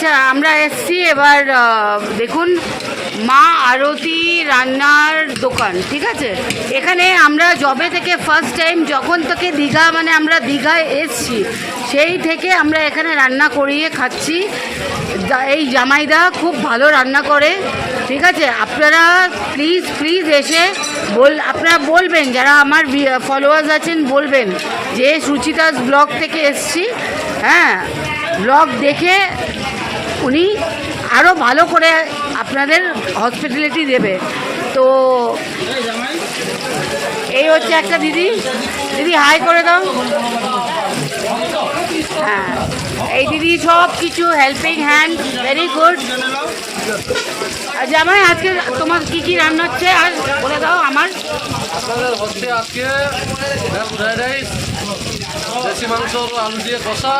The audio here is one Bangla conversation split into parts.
আচ্ছা আমরা এসছি এবার দেখুন মা আরতি রান্নার দোকান, ঠিক আছে। এখানে আমরা যবে থেকে ফার্স্ট টাইম যখন থেকে দীঘা মানে আমরা দীঘায় এসছি সেই থেকে আমরা এখানে রান্না করিয়ে খাচ্ছি। এই জামাইদা খুব ভালো রান্না করে, ঠিক আছে। আপনারা প্লিজ প্লিজ এসে আপনারা বলবেন, যারা আমার ফলোয়ার্স আছেন বলবেন যে সুচিতাস ব্লগ থেকে এসছি, হ্যাঁ, ব্লগ দেখে উনি আরও ভালো করে আপনাদের হসপিটালিটি দেবে। তো এই হচ্ছে একটা দিদি, দিদি হাই করে দাও। হ্যাঁ, এই দিদি সব কিছু হেল্পিং হ্যান্ড, ভেরি গুড। আর জামাই আজকে তোমার কি কি রান্না হচ্ছে আর বলে দাও। আমার আপনাদের হচ্ছে আজকে ফ্রাইড রাইস, দেশি মাংস আলু দিয়ে কষা,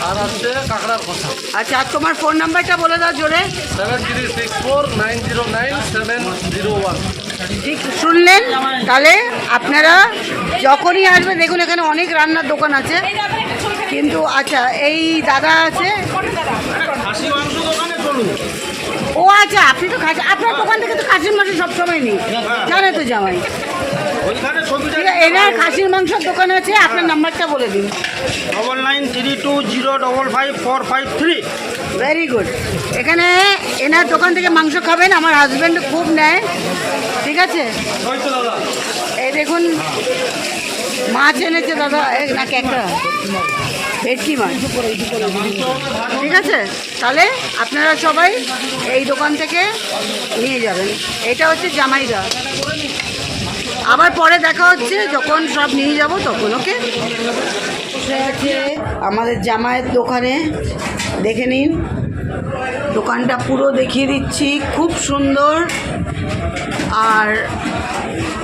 আর আছে কাঁকড়ার কষা। আচ্ছা, আর তোমার ফোন নাম্বারটা বলে দাও জোরে। 7364909701। ঠিক শুনলেন, তাহলে আপনারা যখনই আসবেন দেখুন এখানে অনেক রান্নার দোকান আছে কিন্তু। আচ্ছা, এই দাদা আছে, ও আচ্ছা, আপনি তো খাসি, আপনার দোকান থেকে তো খাসির মাংস সবসময় নিই, জানে তো জামাই। ঠিক আছে, এনার খাসির মাংসের দোকান আছে, আপনার নাম্বারটা বলে দিন। 9932054553। Very good. এখানে এনার দোকান থেকে মাংস খাবেন, আমার হাজব্যান্ড খুব নেয়, ঠিক আছে। এই দেখুন মাছ এনেছে দাদা, নাকি একটা ভেটকি মাছ, ঠিক আছে। তাহলে আপনারা সবাই এই দোকান থেকে নিয়ে যাবেন। এটা হচ্ছে জামাইদা। আবার পরে দেখা হচ্ছে যখন সব নিয়ে যাব তখন, ওকে। আছে আমাদের জামাইয়ের দোকানে, দেখে নিন দোকানটা পুরো দেখিয়ে দিচ্ছি। খুব সুন্দর আর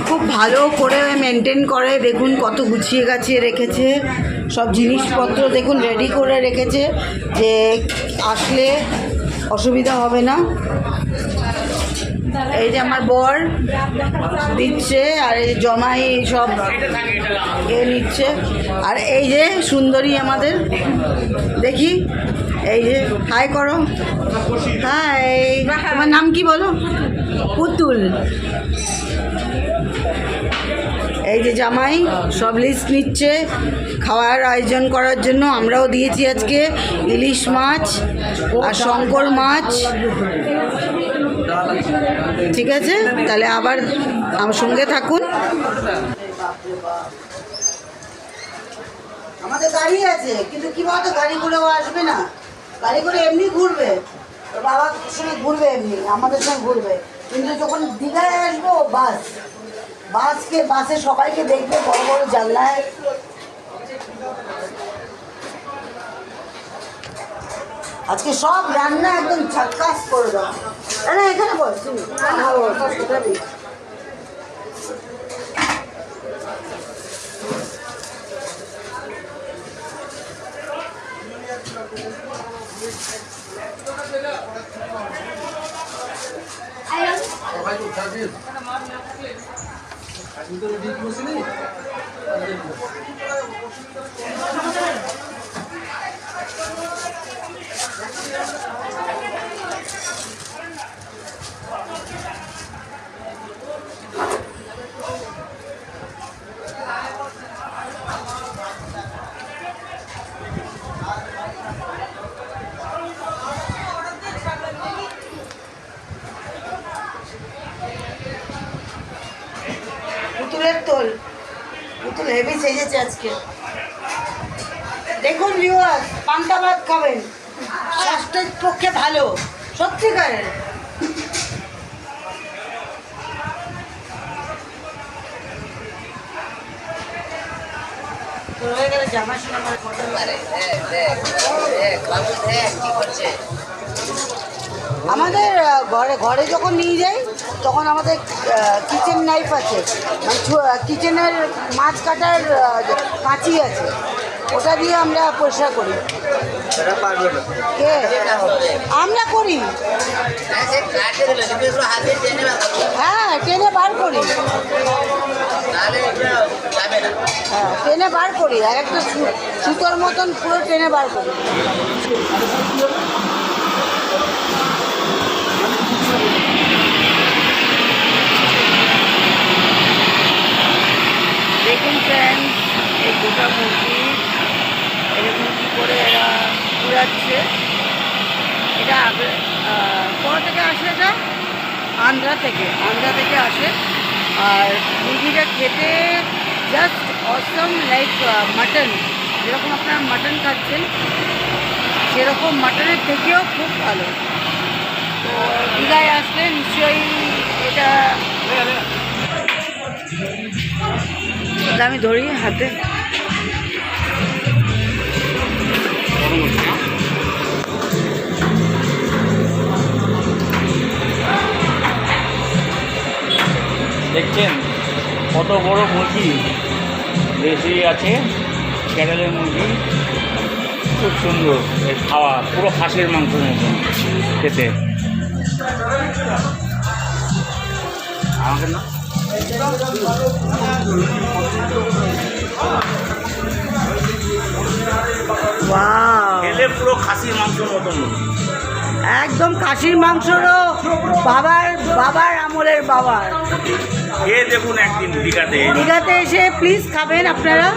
খুব ভালো করে মেনটেন করে। দেখুন কত গুছিয়ে গাছিয়ে রেখেছে সব জিনিসপত্র, দেখুন রেডি করে রেখেছে যে আসলে অসুবিধা হবে না। এই যে আমার বর দিচ্ছে, আর এই জমাই সব নিচ্ছে। আর এই যে সুন্দরী আমাদের, দেখি এই যে হাই করো। হাই, তোমার নাম কি বলো? পুতুল। এই যে জামাই সব লিস্ট নিচ্ছে খাওয়ার আয়োজন করার জন্য। আমরাও দিয়েছি আজকে ইলিশ মাছ আর শঙ্কর মাছ, ঠিক আছে। তাহলে আবার আমার সঙ্গে থাকুন। আমাদের গাড়ি আছে কিন্তু কি বলতো, গাড়ি করেও আসবে না, গাড়ি করে এমনি ঘুরবে, বাবার সঙ্গে ঘুরবে, এমনি আমাদের সঙ্গে ঘুরবে। কিন্তু যখন দীঘায় আসবো বাসে সবাইকে দেখবে বড় বড় জানলায়। আজকে সব রান্না একদম ঝাক্কাস করে দাও। না এখানে বল, তুমি পুতুলের তোল, পুতুল হেভি সেজেছে আজকে। দেখুন ভিউয়ার্স, পান্তা ভাত খাবেন, স্বাস্থ্যের পক্ষে ভালো, সত্যিকারের। হয়ে গেলে জামার সঙ্গে আমার ফটো। আমাদের ঘরে যখন নিয়ে যাই তখন আমাদের কিচেন নাইফ আছে, মানে কিচেনের মাছ কাটার কাঁচি আছে, ওটা দিয়ে আমরা পরিষ্কার করি। কে আমরা করি, হ্যাঁ টেনে বার করি, হ্যাঁ টেনে বার করি, আর একটা সুতোর মতন পুরো টেনে বার করি। যাচ্ছে। এটা কোথা থেকে আসে? এটা আন্ধ্রা থেকে আসে। আর মুরগিটা খেতে জাস্ট অসম, লাইক মাটন, যেরকম আপনারা মাটন খাচ্ছেন সেরকম মাটনের থেকেও খুব ভালো। তো দীঘায় আসলে নিশ্চয়ই এটা আমি ধরি হাতে। দেখছেন কত বড় মুরগি, দেশি আছে, ক্যারেলের মুরগি, খুব সুন্দর এর খাওয়া, পুরো খাসির মাংস মতন খেতে। আমাকে না ওয়াও, খেলে পুরো খাসির মাংস মতন, একদম খাসির মাংসরও বাবার আমলের বাবার। খেয়ে দেখুন একদিন দীঘাতে এসে প্লিজ খাবেন আপনারা।